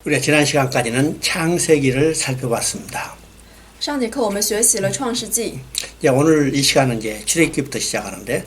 우리가 지난 시간까지는 창세기를 살펴봤습니다. 上节课我们学习了创世纪， 오늘 이 시간은 이제 출애굽기부터 시작하는데,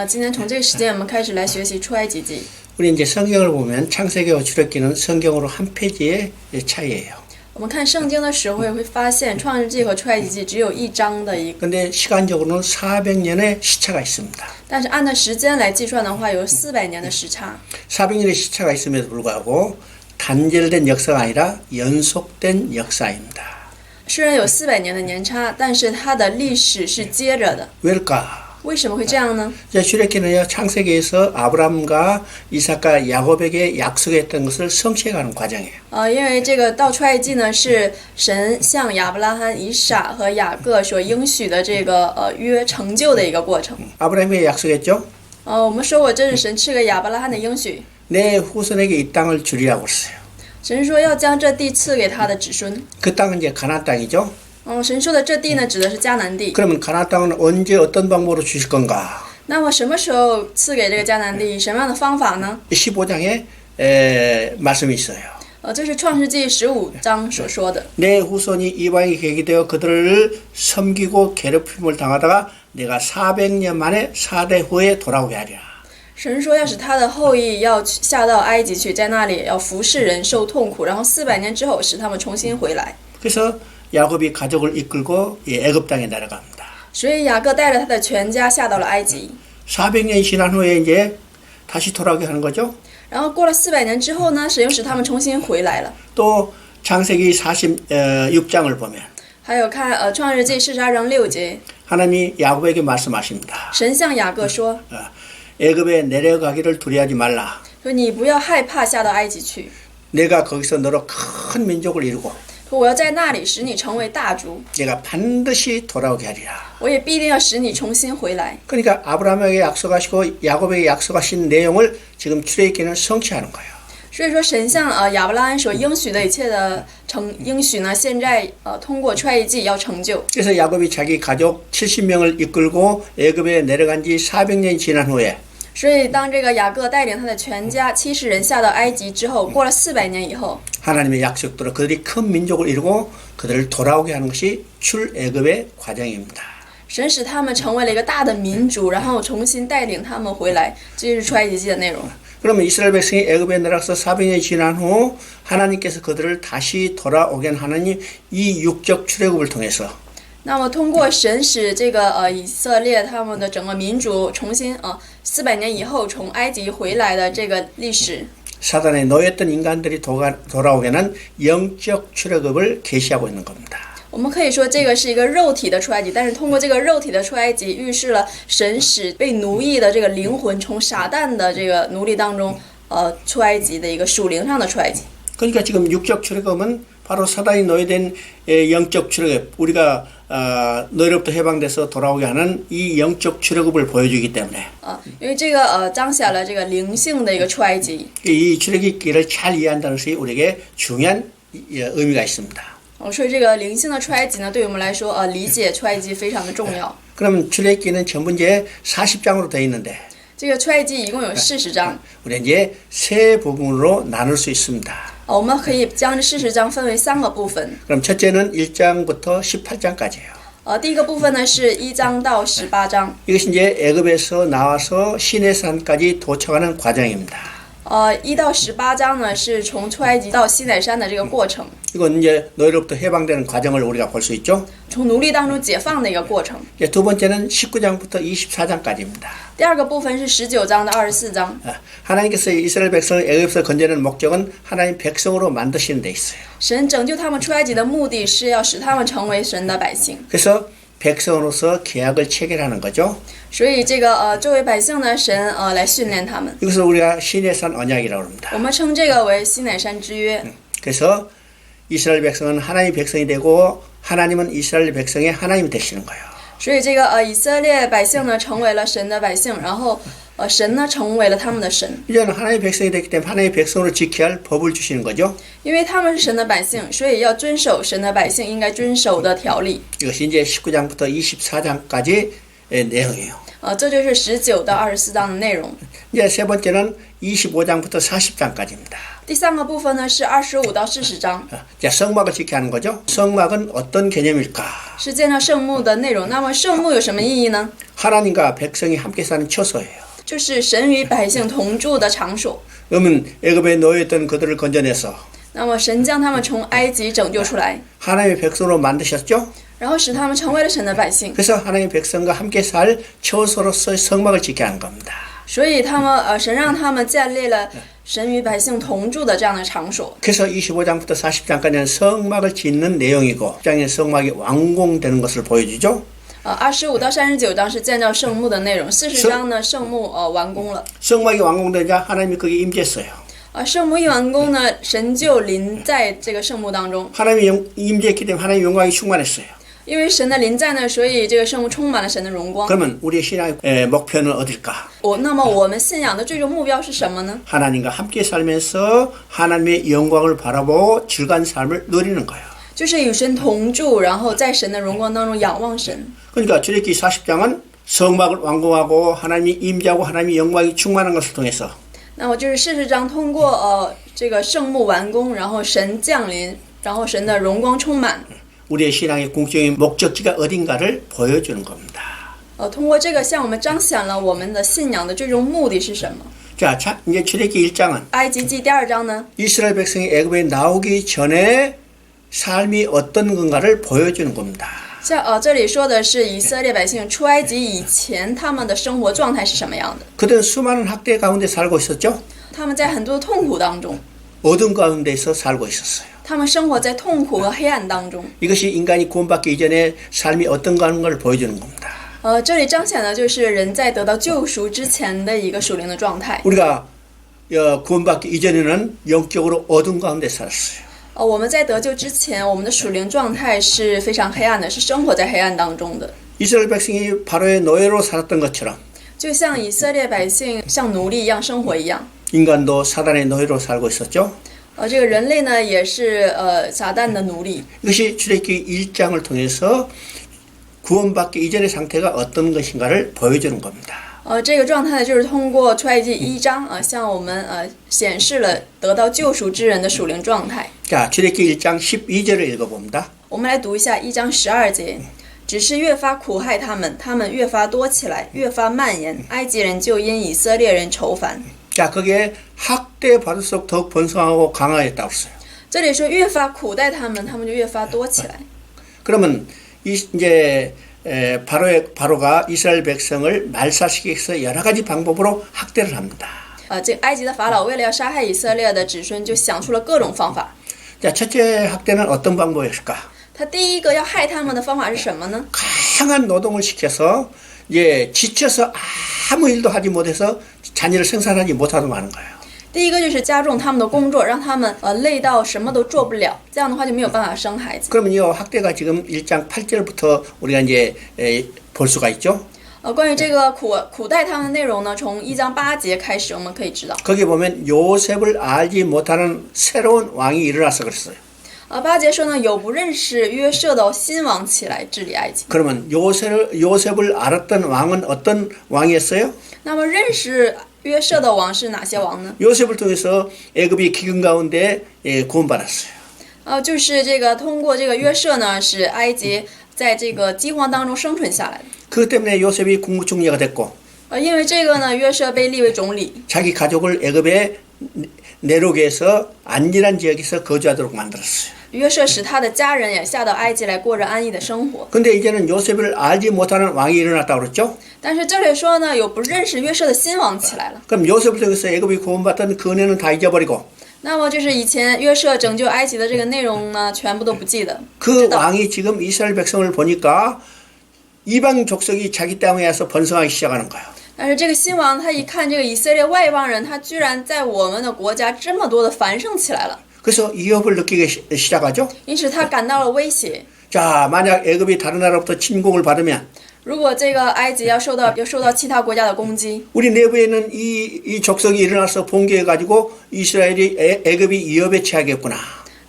今天从这个时间我们开始来学习出埃及记。 우리 이제 성경을 보면 창세기와 출애굽기는 성경으로 한 페이지의 차이예요. 我们看圣经的时候会发现，创世纪和出埃及记只有一章的一个， 근데 시간적으로는 400년의 시차가 있습니다. 但是按照时间来计算的话，有400年的时差。 400년의 시차가 있음에도 불구하고 단절된 역사가 아니라 연속된 역사입니다. 虽然有400年的年差，但是它的历史是接着的。 왜일까? 为什么会这样呢？ 출애굽기는요, 창세기에서 아브라함과 이삭과 야곱에게 약속했던 것을 성취해가는 과정이에요. 因为这个到出埃及呢，是神向亚伯拉罕、以撒和雅各所应许的这个约成就的一个过程。 아브라함에게 약속했죠? 我们说过，这是神赐给亚伯拉罕的应许。 내 후손에게 이 땅을 주리라고 했어요. 神说要将这地赐给他的子孙。 그 땅은 이제 가나안 땅이죠. 神说的这地呢，指的是迦南地。 그러면 가나안 땅은 언제 어떤 방법으로 주실 건가? 那么什么时候赐给这个迦南地？以什么样的方法呢？ 15장에 말씀이 있어요. 这是创世纪15章所说的。 내 후손이 이방에 계게 되어 그들을 섬기고 괴롭힘을 당하다가 내가 400년 만에 4대 후에 돌아오게 하리라. 神说要使他的后裔要下到埃及去，在那里要服侍人受痛苦，然后400年之后使他们重新回来。 그래서 야곱이 가족을 이끌고 애굽 땅에 내려갑니다. 所以雅各带着他的全家下到了埃及。 400년 지난 후에 이제 다시 돌아오게 하는 거죠. 然后过了400年之后呢，神又使他们重新回来了。 또 창세기 46장을 보면 还有看创世纪42章6节， 하나님이 야곱에게 말씀하십니다. 神向雅各说， 애굽에 내려가기를 두려워하지 말라. 说你不要害怕下到埃及去， 내가 거기서 너로 큰 민족을 이루고 说我要在那里使你成为大族， 내가 반드시 돌아오게 하리라. 我也必定要使你重新回来。 그러니까 아브라함에게 약속하시고 야곱에게 약속하신 내용을 지금 출애굽기는 성취하는 거예요. 所以说，神向亚伯拉罕所应许的一切的应许呢，现在通过出埃及记要成就。 그래서 야곱이 자기 가족 70명을 이끌고 애굽에 내려간 지 400년이 지난 후에 所以，当这个雅各带领他的全家70人下到埃及之后，过了400年以后， 하나님의 약속대로 그들이 큰 민족을 이루고 그들을 돌아오게 하는 것이 출애굽의 과정입니다. 神使他们成为了一个大的民族，然后重新带领他们回来，这就是出埃及记的内容。 그러면 이스라엘 백성이 애굽에 내려가서 400년이 지난 후 하나님께서 그들을 다시 돌아오게 하는 이 육적 출애굽을 통해서 那么，通过神使这个以色列他们的整个民族重新400年以后从埃及回来的这个历史， 사단에 놓였던 인간들이 돌아오게 하는 영적 출애굽을 계시하고 있는 겁니다. 我们可以说这个是一个肉体的出埃及，但是通过这个肉体的出埃及，预示了神使被奴役的这个灵魂从撒旦的这个奴隶当中出埃及的一个属灵上的出埃及。 그러니까 지금 육적 출애굽은 바로 사단이 놓여된 영적 출애굽, 우리가 너희로부터 해방돼서 돌아오게 하는 이 영적 출애굽을 보여주기 때문에 因为这个彰显了这个灵性的一个出埃及。 이 출애굽기를 잘 이해한다는 것이 우리에게 중요한 의미가 있습니다. 所以这个灵性的出埃及呢，对我们来说理解出埃及非常的重要。 그러면 출애굽기는 전부 이제 40장으로 되어 있는데 这个出埃及一共有40章， 우리 이제 세 부분으로 나눌 수 있습니다. 我们可以将这40章分为3个部分。 그럼 첫째는 1장부터 18장까지예요. 第一个部分呢是1章到18章。 이것이 이제 애굽에서 나와서 시내산까지 도착하는 과정입니다. 1到18章呢是从出埃及到西乃山的这个过程， 이건 이제 너희로부터 해방되는 과정을 우리가 볼 수 있죠. 从奴隶当中解放的一个过程。 두 번째는 19장부터 24장까지입니다. 第二个部分是19章到24章。 하나님께서 이스라엘 백성을 애굽에서 건져내는 목적은 하나님 백성으로 만드시는 데 있어요. 神拯救他们出埃及的目的是要使他们成为神的百姓。 그래서 백성으로서 계약을 체결하는 거죠. 所以这个作为百姓呢，神来训练他们。 이것을 우리가 시내산 언약이라고 합니다. 我们称这个为西乃山之约。 그래서 이스라엘 백성은 하나님의 백성이 되고 하나님은 이스라엘 백성의 하나님이 되시는 거예요. 所以这个以色列百姓呢成为了神的百姓，然后神呢成为了他们的神。 이제는 하나님의 백성이 됐기 때문에 하나님의 백성으로 지켜야 할 법을 주시는 거죠. 因为他们是神的百姓，所以要遵守神的百姓应该遵守的条例。 이것이 이제 19장부터 24장까지 내용이에요. 这就是19到24章的内容。 이제 세 번째는 25장부터 40장까지입니다. 第三个部分呢是25到40章， 자, 성막을 지켜야 하는 거죠. 성막은 어떤 개념일까? 是建造圣幕的内容。那么圣幕有什么意义呢？ 하나님과 백성이 함께 사는 처소예요. 就是神与百姓同住的场所。 그러면 애굽에 놓여있던 그들을 건져내서 那么神将他们从埃及拯救出来， 하나님의 백성으로 만드셨죠. 然后使他们成为了神的百姓。 그래서 하나님의 백성과 함께 살 처소로서의 성막을 지켜야 하는 겁니다. 所以他们神让他们建立了神与百姓同住的这样的场所。 그래서 25장부터 40장까지는 성막을 짓는 내용이고 10장에 성막이 완공되는 것을 보여주죠. 25到39章是建造圣幕的内容，40章呢圣幕完工了。 성막이 완공되자 하나님이 거기에 임재했어요. 圣幕一完工呢，神就临在这个圣幕当中。 하나님이 임재했기 때문에 하나님의 영광이 충만했어요. 因为神的临在呢，所以这个圣幕充满了神的荣光。 그러면 우리의 신앙의 목표는 어딜까? 那么我们信仰的最终目标是什么呢？ 하나님과 함께 살면서 하나님의 영광을 바라보고 즐거운 삶을 누리는 거예요. 就是与神同住，然后在神的荣光当中仰望神。 그러니까 출애굽기 40장은 성막을 완공하고 하나님이 임재하고 하나님의 영광이 충만한 것을 통해서 那么就是40章通过这个圣幕完工，然后神降临，然后神的荣光充满。 우리의 신앙의 궁극적인 목적지가 어딘가를 보여주는 겁니다. 通过这个向我们彰显了我们的信仰的最终目的是什么？ 자, 이제 출애굽기 1장은 埃及记第2章呢， 이스라엘 백성이 애굽에 나오기 전에 삶이 어떤 건가를 보여주는 겁니다. 这里说的是以色列百姓出埃及以前他们的生活状态是什么样的？ 그들은 수많은 학대 가운데 살고 있었죠. 他们在很多的痛苦当中， 어둠 가운데서 살고 있었어요. 他们生活在痛苦和黑暗当中。 이것이 인간이 구원받기 이전에 삶이 어떤가 하는 걸 보여주는 겁니다. 这里彰显的就是人在得到救赎之前的一个属灵的状态。 우리가 구원받기 이전에는 영적으로 어둠 가운데 살았어요. 我们在得救之前，我们的属灵状态是非常黑暗的，是生活在黑暗当中的。 이스라엘 백성이 바로의 노예로 살았던 것처럼 就像以色列百姓像奴隶一样生活一样， 인간도 사단의 노예로 살고 있었죠. 这个人类呢也是撒旦的奴隶。 이것이 출애굽기 1장을 통해서 구원받기 이전의 상태가 어떤 것인가를 보여주는 겁니다. 这个状态呢，就是通过出埃及1章向我们显示了得到救赎之人的属灵状态。 자, 출애굽기 1장 12절을 읽어봅니다. 我们来读一下1章12节。只是越发苦害他们，他们越发多起来，越发蔓延。埃及人就因以色列人愁烦。 자, 거기에 학대 받을수록 더욱 번성하고 강화했다고 했어요. 这里说越发苦待他们，他们就越发多起来。 그러면 이제 바로가 이스라엘 백성을 말살시키기 위해서 여러 가지 방법으로 학대를 합니다. 这个埃及的法老为了要杀害以色列的子孙，就想出了各种方法。 자, 첫째 학대는 어떤 방법이었을까? 他第一个要害他们的方法是什么呢？ 강한 노동을 시켜서 이제 지쳐서 아무 일도 하지 못해서 자녀를 생산하지 못하도록 하는 거예요. 第一个就是加重他们的工作，让他们累到什么都做不了，这样的话就没有办法生孩子。 그러면 이 학대가 지금 1장 8절부터 우리가 이제 볼 수가 있죠. 关于这个苦待他们的内容呢，从1章8节开始我们可以知道。 거기 보면 요셉을 알지 못하는 새로운 왕이 일어나서 그랬어요. 8节说呢，有不认识约瑟的新王起来治理埃及。 그러면 요셉을 알았던 왕은 어떤 왕이었어요? 那么认识约瑟的王是哪些王呢？ 요셉을 통해서 애굽이 기근 가운데 구원받았어요. 就是这个通过这个约瑟呢，使埃及在这个饥荒当中生存下来的。 그 때문에 요셉이 국무총리가 됐고 因为这个呢，约瑟被立为总理， 자기 가족을 애굽의 내륙에서 안전한 지역에서 거주하도록 만들었어요. 约瑟使他的家人也下到埃及来过着安逸的生活。 근데 이제는 요셉을 알지 못하는 왕이 일어났다고 그랬죠? 但是这里说呢，有不认识约瑟的新王起来了。 그럼 요셉을 통해서 애굽이 구원받던 그 은혜는 다 잊어버리고 那么就是以前约瑟拯救埃及的这个内容呢，全部都不记得。 그 왕이 지금 이스라엘 백성을 보니까 이방 족속이 자기 땅에 와서 번성하기 시작하는 거예요. 但是这个新王他一看这个以色列外邦人，他居然在我们的国家这么多的繁盛起来了， 그래서 위협을 느끼기 시작하죠. 因此他感到了威胁。 자, 만약 애굽이 다른 나라로부터 침공을 받으면 如果这个埃及要受到其他国家的攻击， 우리 내부에는 이 족속이 일어나서 봉기해가지고 이스라엘이 애굽이 위협에 처하겠구나.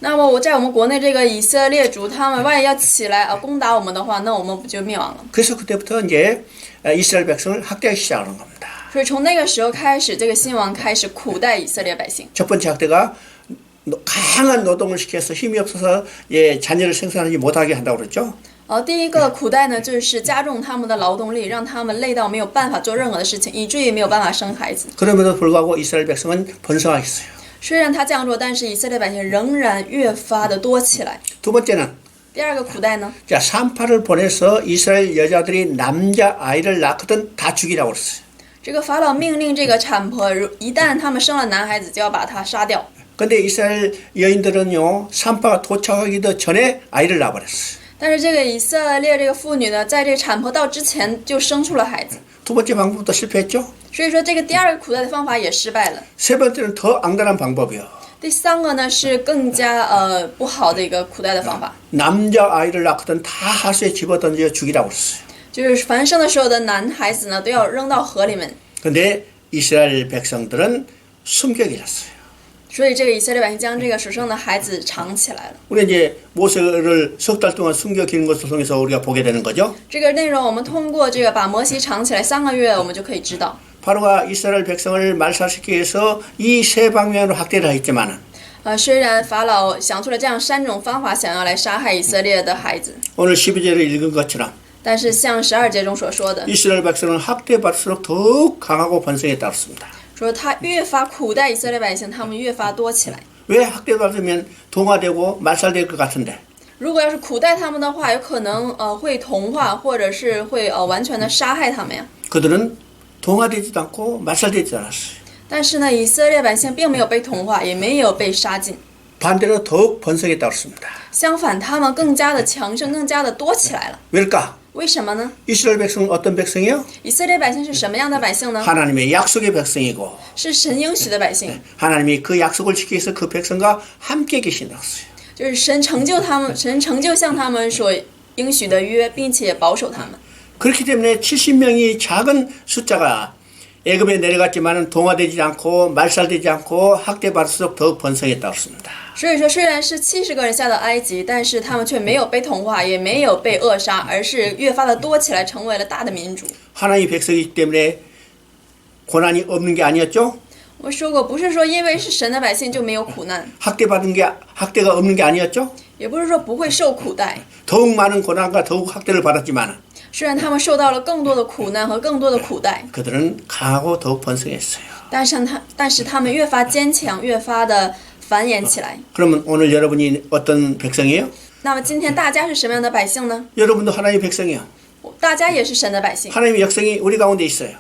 那么我在我们国内这个以色列族，他们万一要起来攻打我们的话，那我们不就灭亡了？ 그래서 그때부터 이제 이스라엘 백성을 학대하기 시작하는 겁니다. 所以从那个时候开始，这个新王开始苦待以色列百姓。 첫 번째 학대가 강한 노동을 시켜서 힘이 없어서 자녀를 생산하지 못하게 한다고 그랬죠. 第一个苦代呢，就是加重他们的劳动力，让他们累到没有办法做任何的事情，以至于没有办法生孩子。 그럼에도 불구하고 이스라엘 백성은 번성하겠어요. 虽然他这样做，但是以色列百姓仍然越发的多起来。 두 번째는 第二个苦代呢， 자, 산파를 보내서 이스라엘 여자들이 남자 아이를 낳거든 다 죽이라고 그랬어요. 这个法老命令这个产婆，一旦他们生了男孩子，就要把他杀掉。 근데 이스라엘 여인들은요, 산파가 도착하기도 전에 아이를 낳아버렸어요. 但是这个以色列这个妇女呢，在这个产婆到之前就生出了孩子， 두 번째 방법도 실패했죠. 所以说这个第二个苦代的方法也失败了。 세 번째는 더 악랄한 방법이요. 第三个呢是更加不好的一个苦代的方法， 남자 아이를 낳거든 다 하수에 집어던져 죽이라고 그랬어요. 就是凡生的时候的男孩子呢，都要扔到河里面。 근데 이스라엘 백성들은 숨겨기렸어요. 所以这个以色列百姓将这个所生的孩子藏起来了。 우리 이제 모세를 석 달 동안 숨겨기는 것을 통해서 우리가 보게 되는 거죠. 这个内容我们通过这个把摩西藏起来3个月，我们就可以知道。 바로가 이스라엘 백성을 말살시키기 위해서 이 세 방면으로 학대를 했지만은 虽然法老想出了这样3种方法，想要来杀害以色列的孩子， 오늘 12절을 읽은 것처럼 但是像12节中所说的， 이스라엘 백성은 학대받을수록 더욱 강하고 번성에 따랐습니다. 说他越发苦待以色列百姓，他们越发多起来。 왜 학대받으면 동화되고 말살될 것 같은데 如果要是苦待他们的话，有可能会同化，或者是会完全的杀害他们呀。 그들은 동화되지도 않고 말살되지 않았어요. 但是呢，以色列百姓并没有被同化，也没有被杀尽， 반대로 더욱 번성에 따랐습니다. 相反，他们更加的强盛，更加的多起来了。 왜일까? 为什么呢？ 이스라엘 백성은 어떤 백성이요? 以色列百姓是什么样的百姓呢？ 하나님의 약속의 백성이고 是神应许的百姓， 하나님이 그 약속을 지키기 위해서 그 백성과 함께 계신다고 했어요. 就是神成就他们，神成就向他们所应许的约，并且保守他们。 그렇기 때문에 70명이 작은 숫자가 애굽에 내려갔지만 동화되지 않고 말살되지 않고 학대받을수록 더욱 번성했다고 했습니다. 所以说，虽然是70个人下到埃及，但是他们却没有被同化，也没有被扼杀，而是越发的多起来，成为了大的民族。 하나님의 백성이기 때문에 고난이 없는 게 아니었죠? 我们说过，不是说因为是神的百姓就没有苦难， 학대가 없는 게 아니었죠? 也不是说不会受苦待。 더욱 많은 고난과 더욱 학대를 받았지만 虽然他们受到了更多的苦难和更多的苦待， 그들은 강하고 더욱 번성했어요. 但是他们越发坚强，越发的繁衍起来。 그러면 오늘 여러분이 어떤 백성이에요? 那么今天大家是什么样的百姓呢？ 여러분도 하나님의 백성이요. 大家也是神的百姓， 하나님의 역성이 우리 가운데 있어요.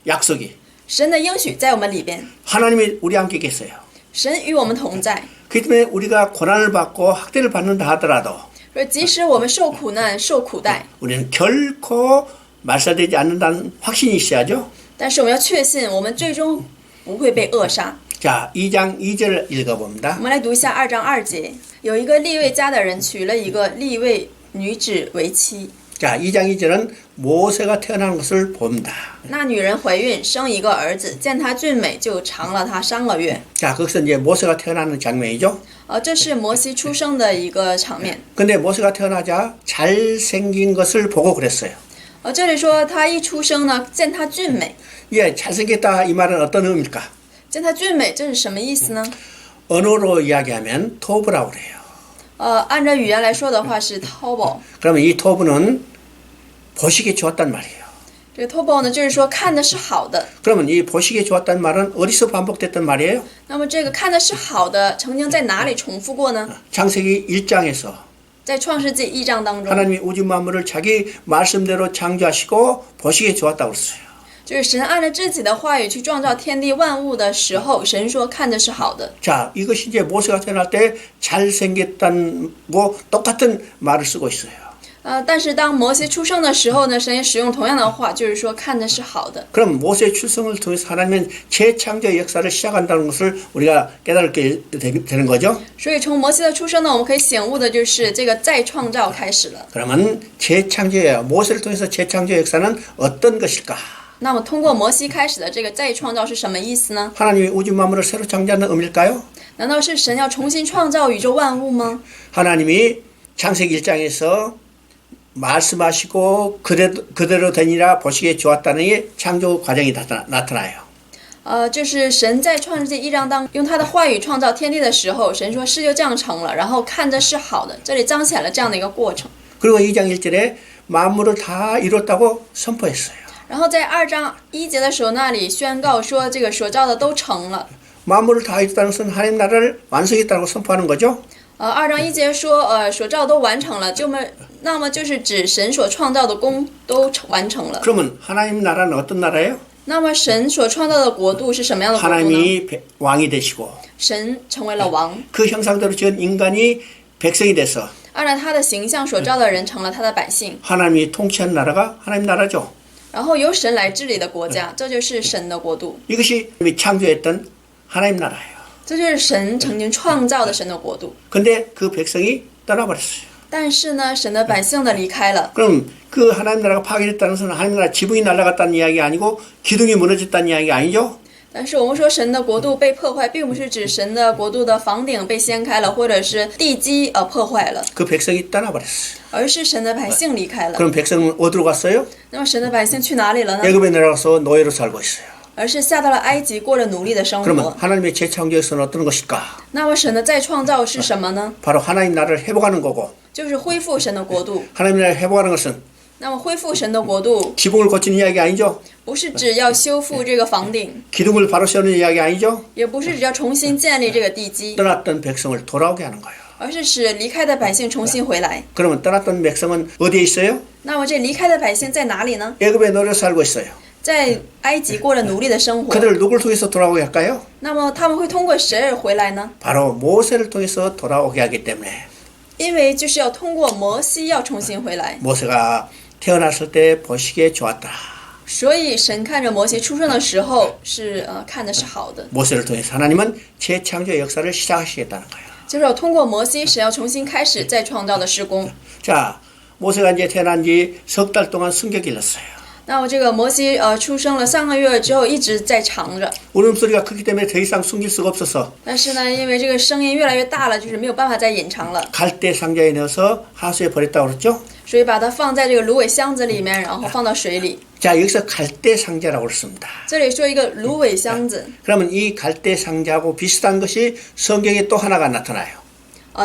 약속이. 神的应许在我们里边， 하나님이 우리 함께 계세요. 神与我们同在。 그렇기 때문에 우리가 고난을 받고 학대를 받는다 하더라도 说即使我们受苦难、受苦待， 우리는 결코 말살되지 않는다는 확신이 있어야죠. 但是我们要确信，我们最终不会被扼杀。 자, 2장 2절을 읽어봅니다. 我们来读一下2章2节，有一个利未家的人娶了一个利未女子为妻， 자, 2장 2절은 모세가 태어난 것을 봅니다. 那女人怀孕生一个儿子，见他俊美，就尝了他3个月。 자, 거기서 이제 모세가 태어나는 장면이죠. 这是摩西出生的一个场面。 근데 모세가 태어나자 잘생긴 것을 보고 그랬어요. 这里说他一出生呢，见他俊美， 예, 잘생겼다 이 말은 어떤 의미일까? 见他俊美，这是什么意思呢？ 언어로 이야기하면 토브라고 그래요. 按照语言来说的话是淘宝。 그러면 이 토브는 보시기에 좋았단 말이에요. 这个淘宝呢，就是说看的是好的。 그러면 이 보시기에 좋았단 말은 어디서 반복됐단 말이에요? 那么这个看的是好的，曾经在哪里重复过呢？ 창세기 1장에서 在创世纪1章当中， 하나님이 우주 만물을 자기 말씀대로 창조하시고 보시기에 좋았다고 그랬어요. 就是神按照自己的话语去创造天地万物的时候，神说看的是好的。 자, 이것이 이제 모세가 태어날 때 잘생겼다는 뭐 똑같은 말을 쓰고 있어요. 但是当摩西出生的时候呢，神也使用同样的话，就是说看的是好的。 그럼 모세의 출생을 통해서 하나님은 재창조의 역사를 시작한다는 것을 우리가 깨닫게 되는 거죠. 所以从摩西的出生呢，我们可以醒悟的就是这个再创造开始了。 그러면 재창조의 모세를 통해서 재창조의 역사는 어떤 것일까? 那么通过摩西开始的这个再创造是什么意思呢？ 하나님이 우주 만물을 새로 창조하는 의미일까요? 难道是神要重新创造宇宙万物吗？ 하나님이 창세기 1장에서 말씀하시고 그대로 되니라 보시기에 좋았다는 이 창조 과정이 나타나요. 就是神在创世纪1章当用他的话语创造天地的时候，神说是就这样成了，然后看着是好的，这里彰显了这样的一个过程。 그리고 2장 1절에 만물을 다 이뤘다고 선포했어요. 然后在2章1节的时候，那里宣告说这个所造的都成了。 만물을 다 이뤘다는 것은 하나님 나라를 완성했다고 선포하는 거죠. 2章1节说所造都完成了，那么就是指神所创造的功都完成了。 그러면 하나님 나라는 어떤 나라예요? 那么神所创造的国度是什么样的国度呢？ 하나님이 왕이 되시고 神成为了王， 그 형상대로 지은 인간이 백성이 돼서 按照他的形象所造的人成了他的百姓， 하나님이 통치하는 나라가 하나님 나라죠. 然后由神来治理的国家，这就是神的国度， 이것이 창조했던 하나님 나라예요. 这就是神曾经创造的神的国度。 근데 그 백성이 떠나버렸어요. 但是呢，神的百姓呢离开了， 그럼 그 하나님 나라가 파괴됐다는 것은 하나님 나라 지붕이 날아갔다는 이야기 아니고 기둥이 무너졌다는 이야기 아니죠? 但是我们说神的国度被破坏，并不是指神的国度的房顶被掀开了，或者是地基破坏了， 그 백성이 떠나버렸어요. 而是神的百姓离开了。 그럼 백성은 어디로 갔어요? 那么神的百姓去哪里了呢？ 애굽에 내려가서 노예로 살고 있어요. 而是下到了埃及，过了奴隶的生 그러면 活。 하나님의 재창조에서는 어떤 것일까? 那么神的再创造是什么呢？ 바로 하나님 나라를 회복하는 거고 就是恢复神的国度。 하나님 나라를 회복하는 것은 那么恢复神的国度， 지붕을 고치는 이야기 아니죠? 不是指要修复这个房顶， 기둥을 바로 세우는 이야기 아니죠? 也不是指要重新建立这个地基， 떠났던 백성을 돌아오게 하는 거예요. 而是使离开的百姓重新回来。 그러면 떠났던 백성은 어디에 있어요? 那么这离开的百姓在哪里呢？ 애굽에 노예로 살고 있어요. 在埃及过了奴隶的生活。 그들을 누굴 통해서 돌아오게 할까요? 那么他们会通过谁而回来呢？ 바로 모세를 통해서 돌아오게 하기 때문에 因为就是要通过摩西要重新回来， 모세가 태어났을 때 보시기에 좋았다. 所以神看着摩西出生的时候是看的是好的， 모세를 통해서 하나님은 재창조의 역사를 시작하시겠다는 거예요. 就是要通过摩西神要重新开始再创造的施工。 자, 모세가 이제 태어난 지 석 달 동안 숨겨 길렀어요. 那么这个摩西出生了3个月之后一直在藏着， 울음소리가 크기 때문에 더 이상 숨길 수가 없어서 但是呢，因为这个声音越来越大了，就是没有办法再隐藏了， 갈대 상자에 넣어서 하수에 버렸다고 그랬죠? 所以把它放在这个芦苇箱子里面，然后放到水里。 자, 여기서 갈대 상자라고 그랬습니다. 这里说一个芦苇箱子， 그러면 이 갈대 상자하고 비슷한 것이 성경에 또 하나가 나타나요.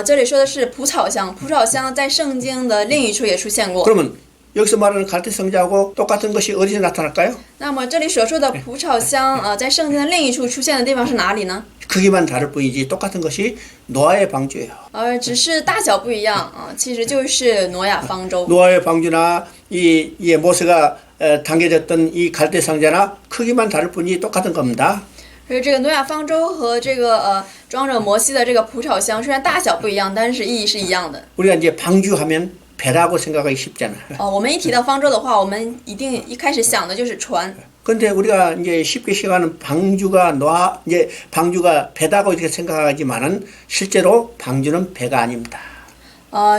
这里说的是蒲草箱，蒲草箱在圣经的另一处也出现过。 그러면 여기서 말하는 갈대 상자하고 똑같은 것이 어디서 나타날까요? 那么这里所说的蒲草箱在圣经的另一处出现的地方是哪里呢？ 크기만 다를 뿐이지 똑같은 것이 노아의 방주예요. 只是大小不一样其实就是挪亚方舟。 노아의 방주나 이 모세가 당겨졌던 이 갈대 상자나 크기만 다를 뿐이지 똑같은 겁니다. 所以这个挪亚方舟和这个装着摩西的这个蒲草箱，虽然大小不一样，但是意义是一样的。 우리가 이제 방주하면 배라고 생각하기 쉽잖아요. 我们一提到方舟的话，我们一定一开始想的就是船。 근데 우리가 이제 쉽게 생각하는 이제 방주가 배다고 이렇게 생각하지만은 실제로 방주는 배가 아닙니다.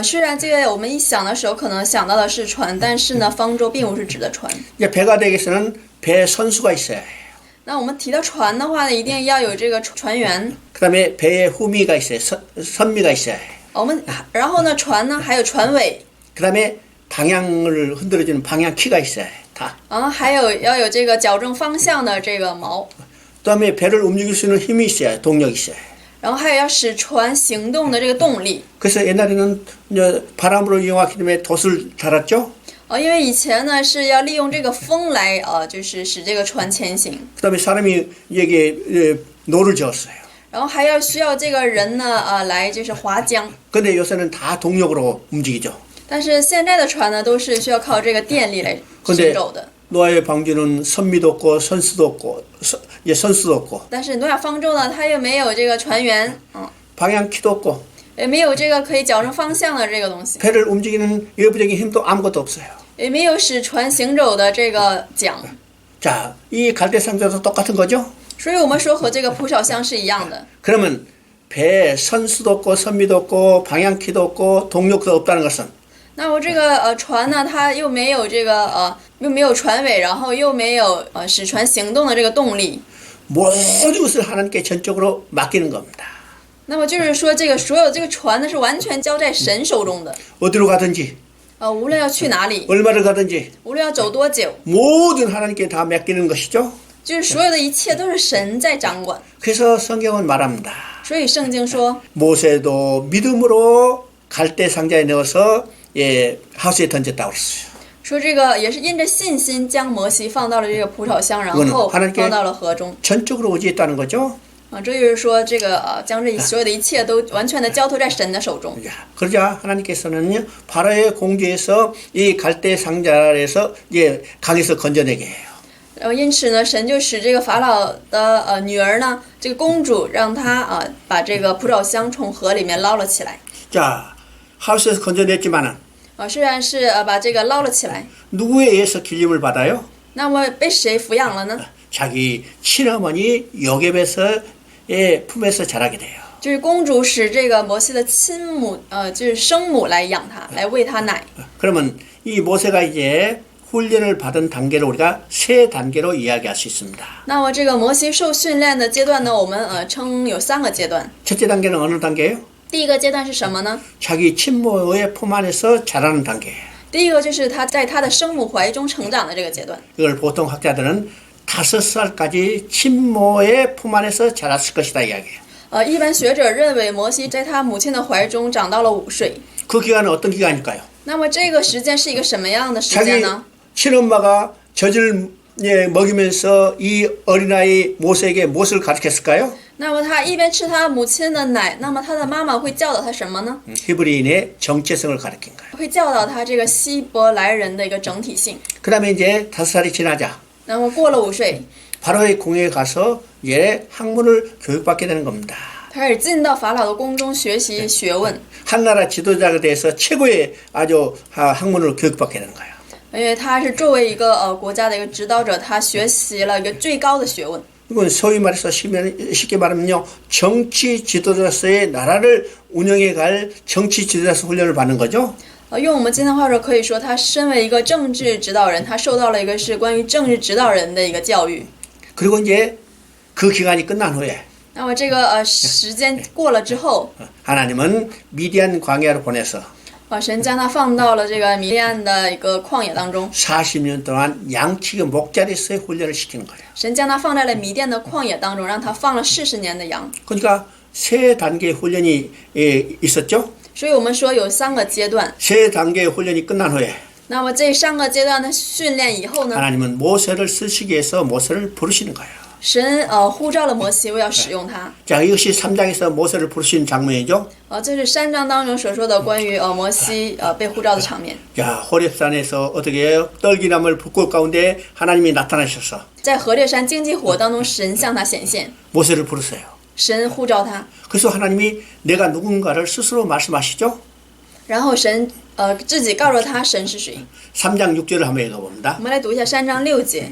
虽然这个我们一想的时候可能想到的是船，但是呢，方舟并不是指的船。 이제 배가 되기 위해서는 배 선수가 있어야 해요. 那我们提到船的话呢，一定要有这个船员。 그다음에 배에 후미가 있어요. 선미가 있어야 해요. 然后呢，船呢还有船尾。 그다음에 방향을 흔들어주는 방향키가 있어야 해요. 다. 还有要有这个矫正方向的这个锚。 그다음에 배를 움직일 수 있는 힘이 있어야 해요. 동력이 있어야 해요. 然后还有要使船行动的这个动力。 그래서 옛날에는 이제 바람으로 이용하기 때문에 돛을 달았죠. 因为以前呢是要利用这个风来就是使这个船前行。 그다음에 사람이 여기에 노를 저었어요. 然后还要需要这个人呢来就是划桨。 근데 요새는 다 동력으로 움직이죠. 但是现在的船呢都是需要靠这个电力来行走的。 노아의 방주는 선미도 없고 선수도 없고 선수도 없고. 但是挪亚方舟呢，它又没有这个船员， 방향키도 없고. 也没有这个可以矫正方向的这个东西， 배를 움직이는 외부적인 힘도 아무것도 없어요. 也没有使船行走的这个桨。 자, 이 갈대 상자도 똑같은 거죠? 所以我们说和这个蒲草箱是一样的。 그러면 배에 선수도 없고 선미도 없고 방향키도 없고 동력도 없다는 것은 那么这个船呢，它又没有这个又没有船尾，然后又没有使船行动的这个动力。 모든 것을 하나님께 전적으로 맡기는 겁니다. 那么就是说，这个所有这个船呢是完全交在神手中的。 어디로 가든지 无论要去哪里， 얼마를 가든지 无论要走多久， 모든 하나님께 다 맡기는 것이죠. 就是所有的一切都是神在掌管。 그래서 성경은 말합니다. 所以圣经说， 모세도 믿음으로 갈대 상자에 넣어서 하수에 던졌다고 그랬어요. 说这个也是因着信心将摩西放到了这个蒲草箱，然后放到了河中。 전적으로 의지했다는 거죠. 这就是说这个将这所有的一切都完全的交托在神的手中。 그러자 하나님께서는요 바로의 공주에서 이 갈대 상자에서 강에서 건져내게 해요. 因此呢，神就使这个法老的女儿呢，这个公主让她把这个蒲草箱从河里面捞了起来。 자, 하우스에서 건져냈지만은 虽然是把这个捞了起来， 누구에 의해서 길림을 받아요? 那么被谁抚养了呢？ 자기 친어머니 요셉에서의 품에서 자라게 돼요. 就是公主使这个摩西的亲母，就是生母来养他，来喂他奶。 그러면 이 모세가 이제 훈련을 받은 단계를 우리가 세 단계로 이야기할 수 있습니다. 那么这个摩西受训练的阶段呢，我们称有3个阶段。 첫째 단계는 어느 단계예요? 第一个阶段是什么呢？ 자기 친모의 품 안에서 자라는 단계. 第一个就是他在他的生母怀中成长的这个阶段。 이걸 보통 학자들은 5살까지 친모의 품 안에서 자랐을 것이다 이야기해요. 一般学者认为摩西在他母亲的怀中长到了5岁。 그 기간은 어떤 기간일까요? 那么这个时间是一个什么样的时间 자기 呢？ 친엄마가 젖을 먹이면서 이 어린아이 모세에게 무엇을 가르쳤을까요? 那么他一边吃他母亲的奶，那么他的妈妈会教导他什么呢？ 히브리인의 정체성을 가르친 거예요. 会教导他这个希伯来人的一个整体性。 그 다음에 이제 5살이 지나자 那么过了5岁， 바로의 궁에 가서 학문을 교육받게 되는 겁니다. 他开始进到法老的宫中学习学问， 한 나라 지도자가 돼서 최고의 아주 학문을 교육받게 되는 거예요. 因为他是作为一个国家的一个指导者，他学习了一个最高的学问。 이건 소위 말해서 쉽게 말하면요 정치 지도자로서의 나라를 운영해 갈 정치 지도자로서 훈련을 받는 거죠. 用我们今天话说，可以说他身为一个政治指导人，他受到了一个是关于政治指导人的一个教育。 그리고 이제 그 기간이 끝난 후에 那么这个时间过了之后， 하나님은 미디안 광야로 보내서 神将他放到了这个米利暗的一个旷野当中， 40년 동안 양치기 목자리에서의 훈련을 시키는 거예요. 神将他放在了米甸的旷野当中，让他放了40年的羊。 그러니까 세 단계의 훈련이 있었죠. 所以我们说有3个阶段。 세 단계의 훈련이 끝난 후에 那么这3个阶段的训练以后呢， 하나님은 모세를 쓰시기 위해서 모세를 부르시는 거예요. 神呼召了摩西，为要使用他。 자, 이것이 3장에서 모세를 부르신 장면이죠. 这是3章当中所说的关于摩西被呼召的场面。 자, 호렙산에서 어떻게 해요? 떨기나물 불꽃 가운데 하나님이 나타나셔서 在何烈山荆棘火当中，神向他显现， 모세를 부르세요. 神呼召他， 그래서 하나님이 내가 누군가를 스스로 말씀하시죠. 然后神自己告诉他神是谁。 3장 6절을 한번 읽어봅니다. 我们来读一下3章6节。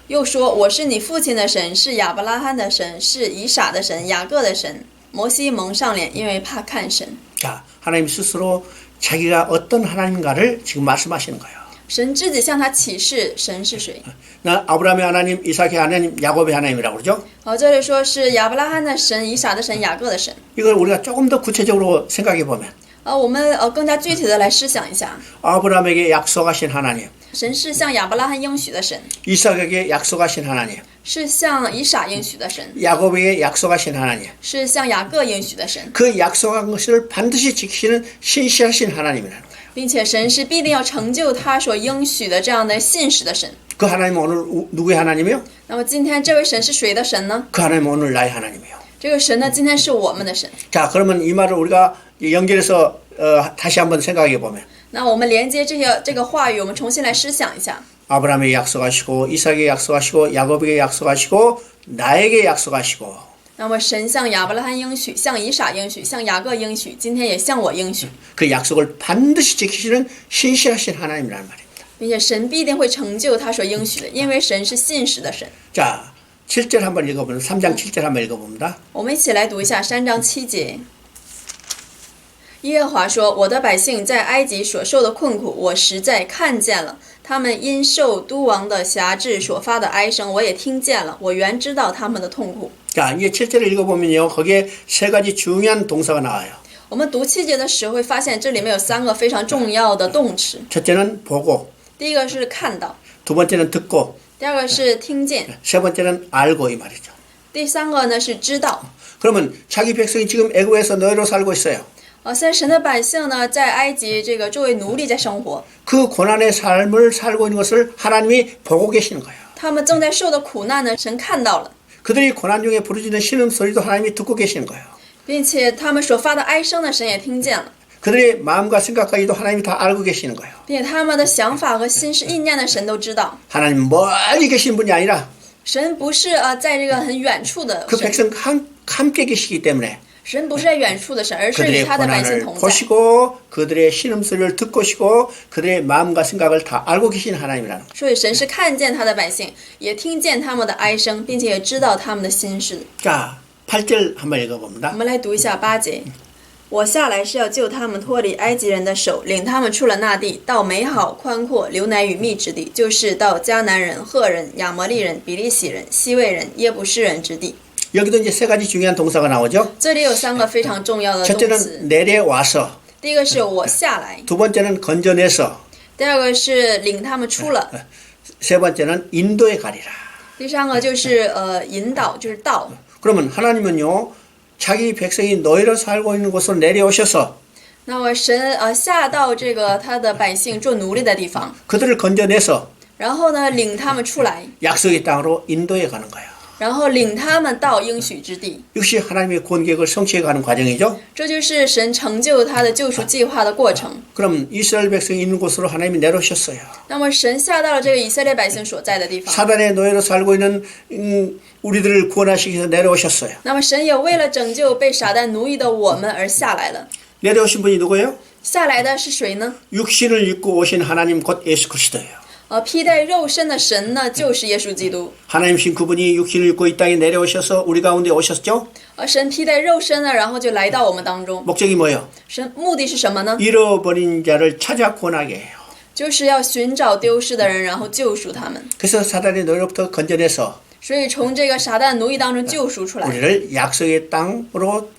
又说：“我是你父亲的神，是亚伯拉罕的神，是以撒的神，雅各的神。”摩西蒙上脸，因为怕看神。 자, 하나님 스스로 자기가 어떤 하나님인가를 지금 말씀하시는 거예요. 神自己向他启示神是谁。 나 아브라함의 하나님, 이삭의 하나님, 야곱의 하나님이라고 그러죠. 这里说是亚伯拉罕的神、以撒的神、雅各的神。 이걸 우리가 조금 더 구체적으로 생각해 보면 我们更加具体的来思想一下， 아브라함에게 약속하신 하나님, 神是向亚伯拉罕应许的神， 이삭에게 약속하신 하나님, 是向以撒应许的神， 야곱에게 약속하신 하나님, 是向雅各应许的神， 그 약속한 것을 반드시 지키시는 신실하신 하나님이라는 거예요. 并且神是必定要成就他所应许的这样的信实的神。 그 하나님은 오늘 누구의 하나님이요? 那么今天这位神是谁的神呢？ 그 하나님은 오늘 나의 하나님이요. 这个神呢，今天是我们的神。 자, 그러면 이 말을 우리가 연결해서 다시 한번 생각해 보면 那我们连接这个话语，我们重新来思想一下。 아브라함에게 약속하시고 이삭에게 약속하시고 야곱에게 약속하시고 나에게 약속하시고 那么神向亚伯拉罕应许，向以撒应许，向雅各应许，今天也向我应许， 그 약속을 반드시 지키시는 신실하신 하나님이라는 말입니다. 并且神必定会成就他所应许的，因为神是信实的神。 자, 7절 한번 읽어보면 3장 7절 한번 읽어봅니다. 我们一起来读一下3章7节。耶和华说：“我的百姓在埃及所受的困苦，我实在看见了；他们因受都王的辖制所发的哀声，我也听见了。我原知道他们的痛苦。” 자, 이제 7절을 읽어보면요. 거기에 세 가지 중요한 동사가 나와요. 我们读7节的时候会发现，这里面有3个非常重要的动词。 첫째는 보고, 第一个是看到， 두 번째는 듣고, 第二个是听见， 세 번째는 알고 이 말이죠. 第三个呢是知道。 그러면 자기 백성이 지금 애굽에서 노예로 살고 있어요. 现在神的百姓呢，在埃及这个作为奴隶在生活， 그 고난의 삶을 살고 있는 것을 하나님이 보고 계시는 거예요. 他们正在受的苦难呢，神看到了， 그들이 고난 중에 부르짖는 신음소리도 하나님이 듣고 계시는 거예요. 并且他们所发的哀声呢，神也听见了， 그들의 마음과 생각까지도 하나님이 다 알고 계시는 거예요. 并且他们的想法和心思意念的神都知道。 하나님 멀리 계신 분이 아니라 神不是在这个很远处的 그 神， 백성 함께 계시기 때문에 神不是在远处的神，而是与 그들의 他的百姓 고난을 同在。 보시고 그들의 신음소리를 듣고 시고 그들의 마음과 생각을 다 알고 계신 하나님이라는 거예요. 所以神是看见他的百姓，也听见他们的哀声，并且也知道他们的心事。 자, 8절 한번 我 읽어봅니다. 们来读一下8节。我下来是要救他们脱离埃及人的手，领他们出了那地，到美好宽阔、流奶与蜜之地，就是到迦南人、赫人、亚摩利人、比利洗人、西魏人、耶布斯人之地。 여기도 이제 세 가지 중요한 동사가 나오죠. 这里有3个非常重要的动词。 첫째는 내려와서, 第一个是我下来， 두 번째는 건져내서, 第二个是领他们出了， 세 번째는 인도에 가리라. 第三个就是引导，就是道。 그러면 하나님은요, 자기 백성이 노예로 살고 있는 곳으로 내려오셔서 那么神下到这个他的百姓做奴隶的地方， 그들을 건져내서 然后呢领他们出来， 약속의 땅으로 인도에 가는 거예요. 然后领他们到应许之地。 역시 하나님의 구원 계획을 성취해가는 과정이죠. 这就是神成就他的救赎计划的过程。 그럼 이스라엘 백성이 있는 곳으로 하나님이 내려오셨어요. 那么神下到了这个以色列百姓所在的地方， 사단의 노예로 살고 있는 우리들을 구원하시기 위해서 내려오셨어요. 那么神也为了拯救被撒旦奴役的我们而下来了。 내려오신 분이 누구예요? 下来的是谁呢？ 육신을 입고 오신 하나님 곧 예수 그리스도예요. 披戴肉身的神呢，就是耶稣基督。 하나님신 그분이 육신을 입고 이 땅에 내려오셔서 우리 가운데 오셨죠? 神披戴肉身呢，然后就来到我们当中。 목적이 뭐예요? 神目的是什么呢？ 잃어버린 자를 찾아 구원하게 해요. 就是要寻找丢失的人，然后救赎他们。 그래서 사단의 노예로부터 건져내서 所以从这个撒旦奴役当中救赎出来， 우리를 약속의 땅으로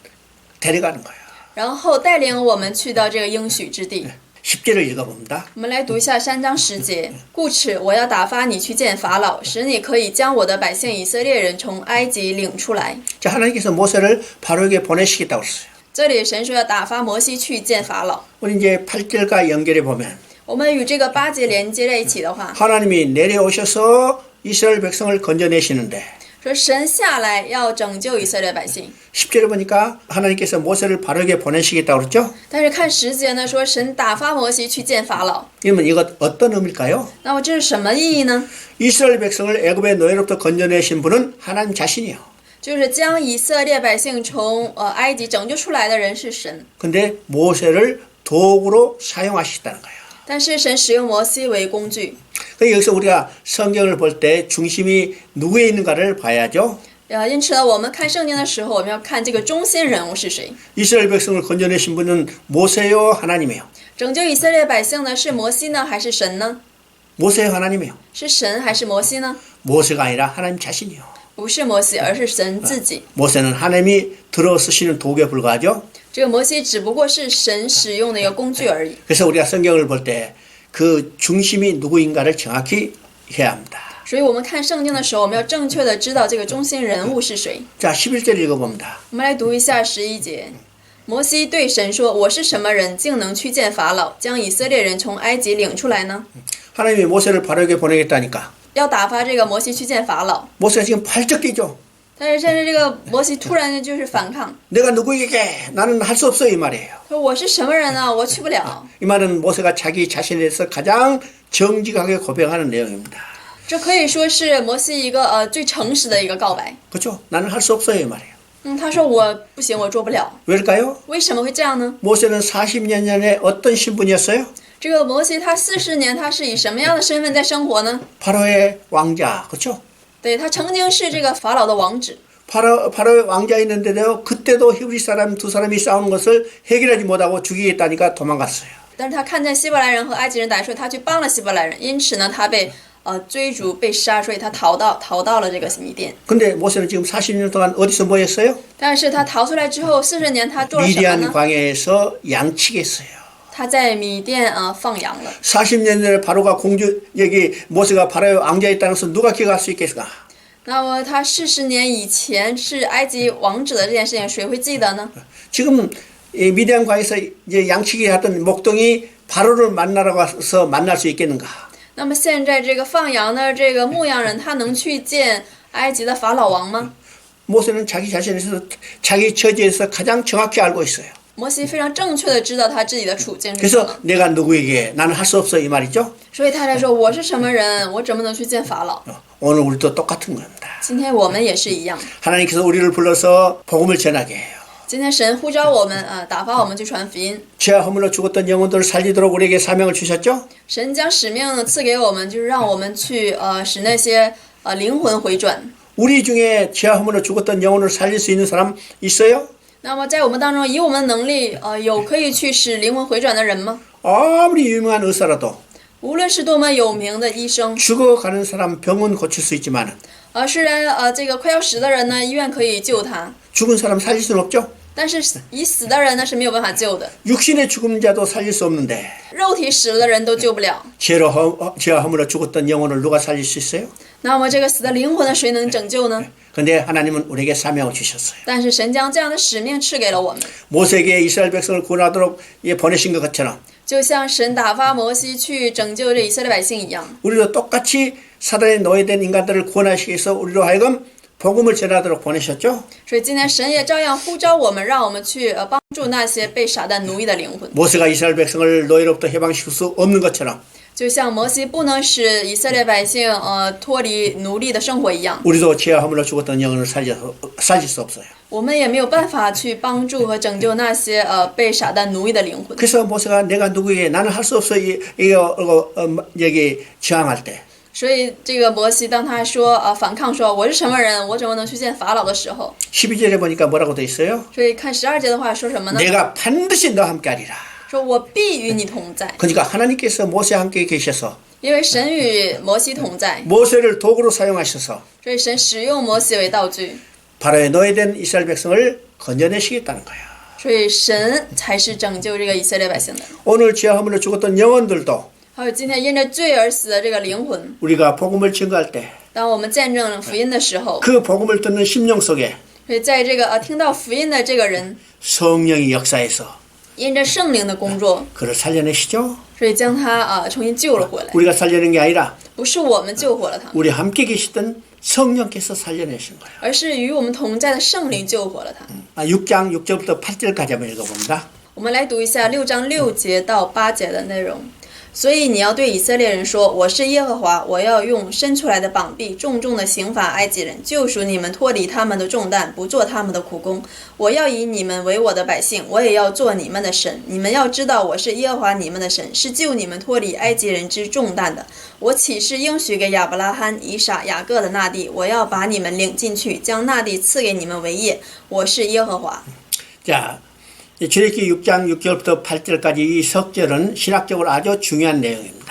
데려가는 거예요. 然后带领我们去到这个应许之地。 10절을 읽어봅니다. 我们来读一下3章10节。故此，我要打发你去见法老，使你可以将我的百姓以色列人从埃及领出来。 자, 하나님께서 모세를 바로에게 보내시겠다고 했어요. 这里神说要打发摩西去见法老。 우리 이제 8절과 연결해 보면 我们与这个8节连接在一起的话， 하나님이 내려오셔서 이스라엘 백성을 건져내시는데 说神下来要拯救以色列百姓。 10절에 보니까 하나님께서 모세를 바로에게 보내시겠다고 그랬죠? 但是看10节呢，说神打发摩西去见法老。 그러면 이것 어떤 의미일까요? 那么这是什么意义呢？ 이스라엘 백성을 애굽의 노예로부터 건져내신 분은 하나님 자신이요. 就是将以色列百姓从埃及拯救出来的人是神， 근데 모세를 도구로 사용하시다는 거예요. 但是神使用摩西为工具。 그러니까 여기서 우리가 성경을 볼 때 중심이 누구에 있는가를 봐야죠. 因此呢，我们看圣经的时候，我们要看这个中心人物是谁。 이스라엘 백성을 건져내신 분은 모세요 하나님이요. 拯救以色列百姓的是摩西呢，还是神呢？ 모세요 하나님이요. 是神还是摩西呢？ 모세가 아니라 하나님 자신이요. 不是摩西，而是神自己。 모세는 하나님이 들어 쓰시는 도구에 불과하죠. 这个摩西只不过是神使用的一个工具而已。 그래서 우리가 성경을 볼 때 그 중심이 누구인가를 정확히 해야 합니다. 所以我们看圣经的时候，我们要正确的知道这个中心人物是谁。 자, 11절 읽어봅니다. 我们来读一下11节。摩西对神说：“我是什么人，竟能去见法老，将以色列人从埃及领出来呢？” 하나님이 모세를 바로에게 보내겠다니까. 要打发这个摩西去见法老， 모세가 지금 발적 뛰죠. 但是现在这个摩西突然的就是反抗， 내가 누구에게 나는 할 수 없어 이 말이에요. 说我是什么人呢？我去不了。 이 말은 모세가 자기 자신에 대해서 가장 정직하게 고백하는 내용입니다. 这可以说是摩西一个最诚实的一个告白。 그렇죠? 나는 할 수 없어요 이 말이에요. 他说我不行，我做不了。 왜일까요? 为什么会这样呢？ 모세는 40년 전에 어떤 신분이었어요? 这个摩西他40年，他是以什么样的身份在生活呢？ 바로의 왕자, 그렇죠? 对，他曾经是这个法老的王子。 바로의 왕자였는데도 그때도 히브리 사람 두 사람이 싸우는 것을 해결하지 못하고 죽이겠다니까 도망갔어요. 但是他看见希伯来人和埃及人打，所以他去帮了希伯来人，因此呢，他被追逐被杀，所以他逃到了这个米甸。 근데 모세는 지금 40년 동안 어디서 뭐 했어요? 但是他逃出来之后，40年他做了什么 미디안 呢？ 광야에서 양치겠어요. 他在米甸放羊了。 40년 전에 바로가 공주 여기 모세가 바로의 왕자에 있다는 것을 누가 기억할 수 있겠을까? 那么他40年以前是埃及王者的这件事情，谁会记得呢？ 지금 이 미디안과에서 이제 양치기 하던 목동이 바로를 만나러 가서 만날 수 있겠는가? 那么现在这个放羊的这个牧羊人，他能去见埃及的法老王吗？ 모세는 자기 자신에서 자기 처지에서 가장 정확히 알고 있어요. 摩西非常正确的知道他自己的处境是什 그래서 么， 내가 누구에게 나는 할 수 없어 이 말이죠. 所以他才说我是什么人，我怎么能去见法老？ 오늘 우리도 똑같은 겁니다. 今天我们也是一样， 하나님께서 우리를 불러서 복음을 전하게 해요. 今天神呼召我们打发我们去传福音。 죄와 허물로 죽었던 영혼들을 살리도록 우리에게 사명을 주셨죠. 神将使命赐给我们，就是让我们去使那些灵魂回转。 우리 중에 죄와 허물로 죽었던 영혼을 살릴 수 있는 사람 있어요? 那么在我们当中，以我们的能力，有可以去使灵魂回转的人吗？ 아무리 유명한 의사라도 无论是多么有名的医生， 죽어가는 사람 병은 고칠 수 있지만 虽然这个快要死的人呢，医院可以救他， 죽은 사람 살릴 수는 없죠. 但是已死的人呢是没有办法救的， 육신의 죽은 자도 살릴 수 없는데 肉体死了的人都救不了。 죄와 허물로 죽었던 영혼을 누가 살릴 수 있어요? 那么这个死的灵魂呢，谁能拯救呢？ 근데 하나님은 우리에게 사명을 주셨어요. 但是神将这样的使命赐给了我们， 모세에게 이스라엘 백성을 구원하도록 보내신 것 같처럼 就像神打发摩西去拯救这以色列百姓一样。 우리도 똑같이 사단에 노예된 인간들을 구원하시기 위해서 우리로 하여금 복음을 전하도록 보내셨죠. 所以今天神也照样呼召我们，让我们去帮助那些被撒旦奴役的灵魂。 모세가 이스라엘 백성을 노예로부터 해방시킬 수 없는 것처럼 就像摩西不能使以色列百姓脱离奴隶的生活一样， 우리도 죄와 허물로 죽었던 영혼을 살릴 수 없어요. 我们也没有办法去帮助和拯救那些被撒旦奴役的灵魂。 그래서 모세가 내가 누구에게 나는 할 수 없어 여기 저항할 때 所以这个摩西当他说反抗说我是什么人，我怎么能去见法老的时候， 12절에 보니까 뭐라고 돼 있어요? 所以看12节的话说什么呢？ 내가 반드시 너와 함께하리라. 说我必与你同在， 그러니까 하나님께서 모세와 함께 계셔서 因为神与摩西同在， 모세를 도구로 사용하셔서 所以神使用摩西为道具， 바로의 노예된 이스라엘 백성을 건져내시겠다는 거야. 所以神才是拯救这个以色列百姓的。 오늘 죄와 허물로 죽었던 영혼들도 还有今天因着罪而死的这个灵魂， 우리가 복음을 증거할 때 当我们见证福音的时候， 그 복음을 듣는 심령 속에 所以在这个听到福音的这个人， 성령이 역사해서 因着圣灵的工作， 그를 살려내시죠. 所以将他重新救了回来， 우리가 살려낸 게 아니라 不是我们救活了他， 우리 함께 계시던 성령께서 살려내신 거예요. 而是与我们同在的圣灵救活了他。 6장 6절부터 8절까지 한번 읽어봅니다. 我们来读一下6章6节到8节的内容。所以你要对以色列人说，我是耶和华，我要用伸出来的膀臂重重的刑罚埃及人，救赎你们脱离他们的重担，不做他们的苦工。我要以你们为我的百姓，我也要做你们的神。你们要知道我是耶和华你们的神，是救你们脱离埃及人之重担的。我起誓应许给亚伯拉罕、以撒、雅各的那地，我要把你们领进去，将那地赐给你们为业。我是耶和华。 자, 출애굽기 6장 6절부터 8절까지 이 석절은 신학적으로 아주 중요한 내용입니다.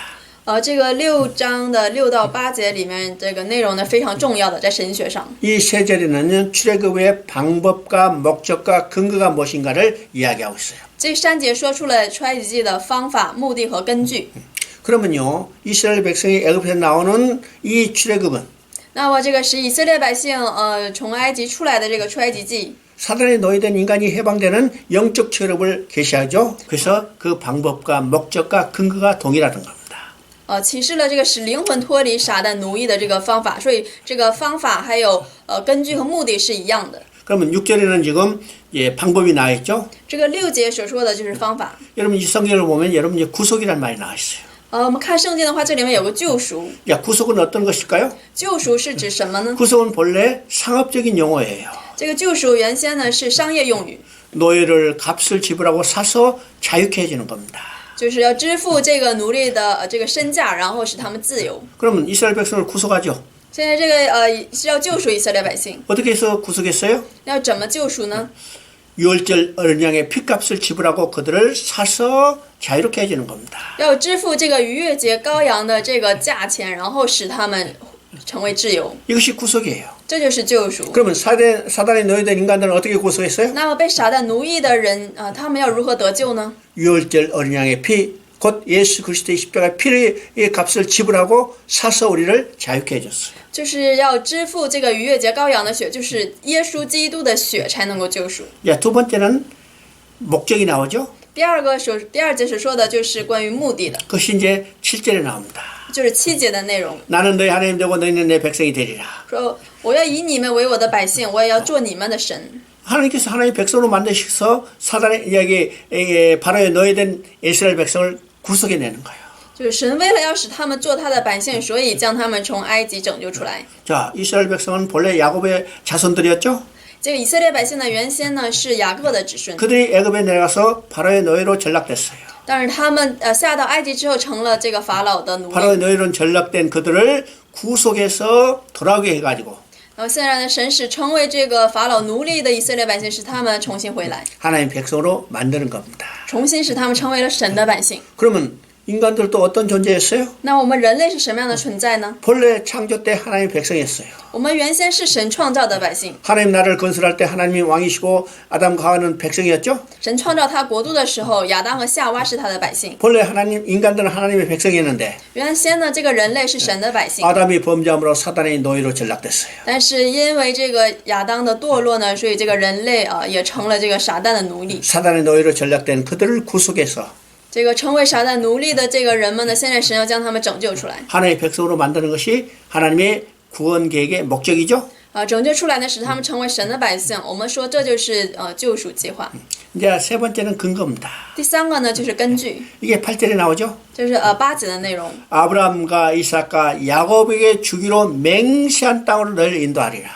这个6章的6到8节里面，这个内容呢非常重要的，在神学上。 이 세 절에는 출애굽의 방법과 목적과 근거가 무엇인가를 이야기하고 있어요. 这3节说出了出埃及记的方法、目的和根据。 그러면요, 이스라엘 백성이 애굽에서 나오는 이 출애굽은 那么这个使以色列百姓从埃及出来的这个出埃及记， 사단에 노예된 인간이 해방되는 영적 출애굽을 계시하죠. 그래서 그 방법과 목적과 근거가 동일하던 겁니다. 启示了这个使灵魂脱离撒旦奴役的这个方法，所以这个方法还有根据和目的是一样的。 그러면 6절에는 지금 방법이 나와 있죠. 这个6节所说的就是方法。 여러분 이 성경을 보면 여러분 이제 구속이라는 말이 나와 있어요. 我们看圣经的话，这里面有个救赎。 야, 구속은 어떤 것일까요? 救赎是指什么呢？ 구속은 본래 상업적인 용어예요. 这个救赎原先呢是商业用语， 노예를 값을 지불하고 사서 자유케 해주는 겁니다. 就是要支付这个奴隶的这个身价，然后使他们自由。 그러면 이스라엘 백성을 구속하죠. 现在这个是要救赎以色列百姓， 어떻게 해서 구속했어요? 要怎么救赎呢？ 유월절 어린 양의 피값을 지불하고 그들을 사서 자유롭게 해주는 겁니다. 要支付这个逾越节羔羊的这个价钱，然后使他们成为自由。 이것이 구속이에요. 这就是救赎。 그러면 사단에 노예된 인간들은 어떻게 구속했어요? 那么被撒旦奴役的人他们要如何得救呢？ 유월절 어린 양의 피, 곧 예수 그리스도의 십자가의 피의 값을 지불하고 사서 우리를 자유케 해줬어요. 就是要支付这个逾越节羔羊的血，就是耶稣基督的血才能够救赎。 야, 두 번째는 목적이 나오죠. 第二节所说的就是关于目的的， 그것이 이제 7절에 나옵니다. 就是7节的内容。 나는 너희 하나님 되고 너희는 내 백성이 되리라. 说我要以你们为我的百姓，我也要做你们的神。 하나님께서 하나님의 백성으로 만드셔서 사단의 바로에 노예된 이스라엘 백성을 구속해내는 거예요. 就是神为了要使他们做他的百姓，所以将他们从埃及拯救出来。 자, 이스라엘 백성은 본래 야곱의 자손들이었죠. 这个以色列百姓呢，原先呢是雅各的子孙， 그들이 애굽에 내려가서 바로의 노예로 전락됐어요. 但是他们下到埃及之后成了这个法老的奴 바로의 隶。 노예로 전락된 그들을 구속해서 돌아오게 해가지고 然后现在呢，神使成为这个法老奴隶的以色列百姓，使他们重新回来， 하나님 백성으로 만드는 겁니다. 重新使他们成为了神的百姓。 그러면 인간들도 어떤 존재였어요? 那我们人类是什么样的存在呢？ 본래 창조 때 하나님의 백성이었어요. 我们原先是神创造的百姓， 하나님 나라를 건설할 때 하나님이 왕이시고 아담과 하와는 백성이었죠. 神创造他国度的时候，亚当和夏娃是他的百姓。 본래 인간들은 하나님의 백성이었는데 原先呢，这个人类是神的百姓， 아담이 범죄함으로 사단의 노예로 전락됐어요. 但是因为这个亚当的堕落呢，所以这个人类也成了这个撒旦的奴隶。 사단의 노예로 전락된 그들을 구속해서 这个成为撒旦奴隶的这个人们呢，现在神要将他们拯救出来。 하나님의 백성으로 만드는 것이 하나님의 구원 계획의 목적이죠. 拯救出来呢，使他们成为神的百姓。我们说这就是救赎计划。 이제 세 번째는 근거입니다. 第三个呢，就是根据， 이게 8절에 나오죠. 就是8节的内容。 아브라함과 이삭과 야곱에게 주기로 맹세한 땅으로 너를 인도하리라.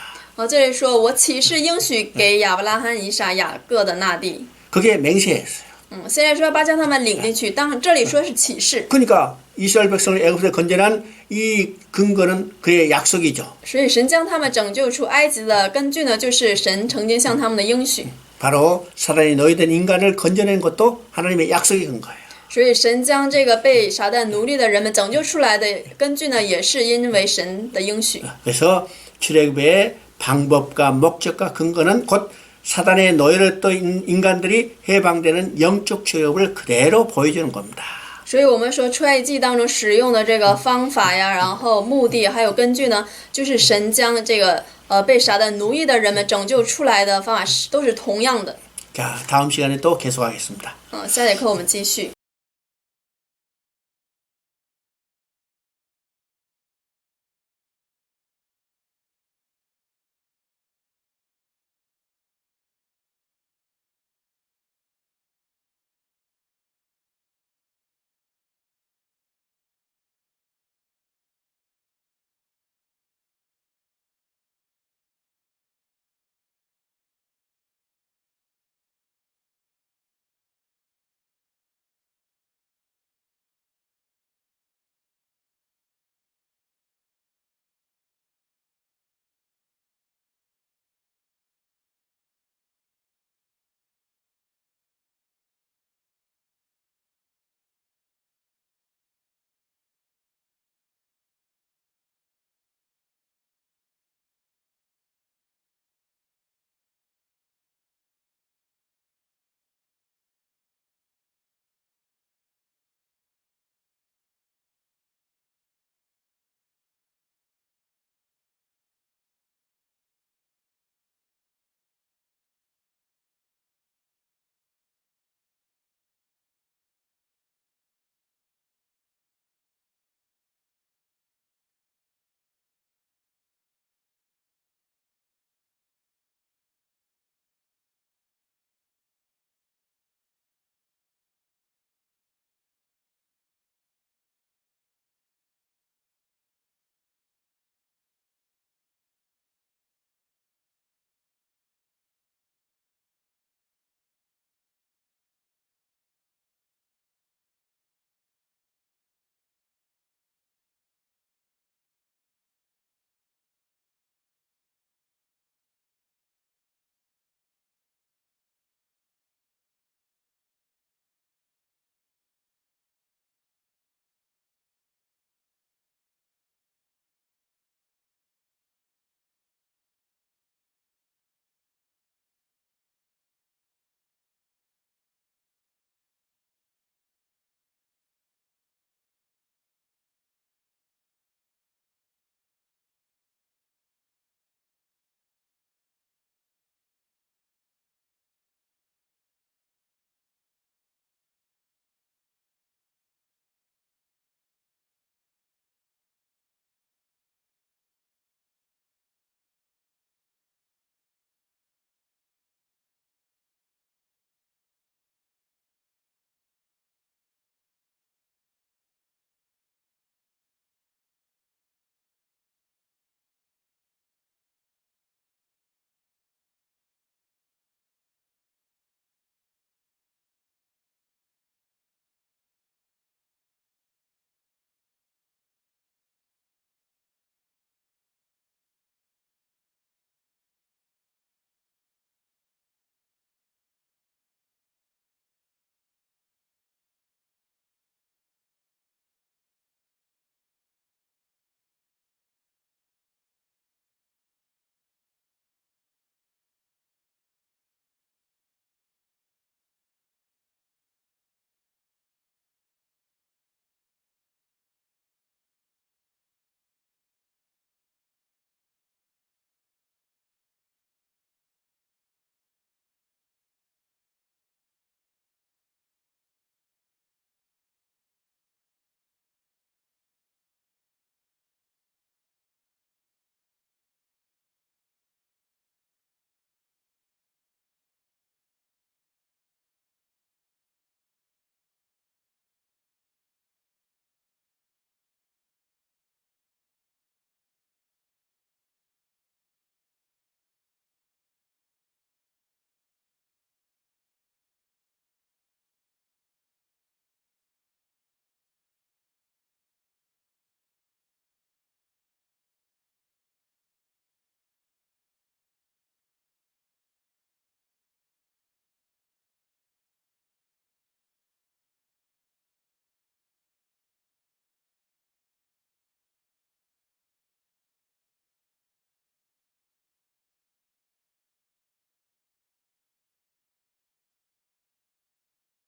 这里说我起誓应许给亚伯拉罕、以撒、雅各的那地。 그게 맹세였어요. 现在说要把将他们领进去，当这里说是启示， 그러니까 이스라엘 백성을 애굽에서 건져낸 이 근거는 그의 약속이죠. 所以神将他们拯救出埃及的根据呢，就是神曾经向他们的应许。 바로 사단이 노예된 인간을 건져낸 것도 하나님의 약속이 근거예요. 所以神将这个被撒旦奴隶的人们拯救出来的根据呢，也是因为神的应许。 그래서 출애굽의 방법과 목적과 근거는 곧 사단의 노예로 또 인간들이 해방되는 영적 출애굽을 그대로 보여주는 겁니다. 所以我们说出埃及当中使用的这个方法呀，然后目的还有根据呢，就是神将这个被撒旦奴役的人们拯救出来的方法都是同样的。 자, 다음 시간에 또 계속하겠습니다. 下节课我们继续。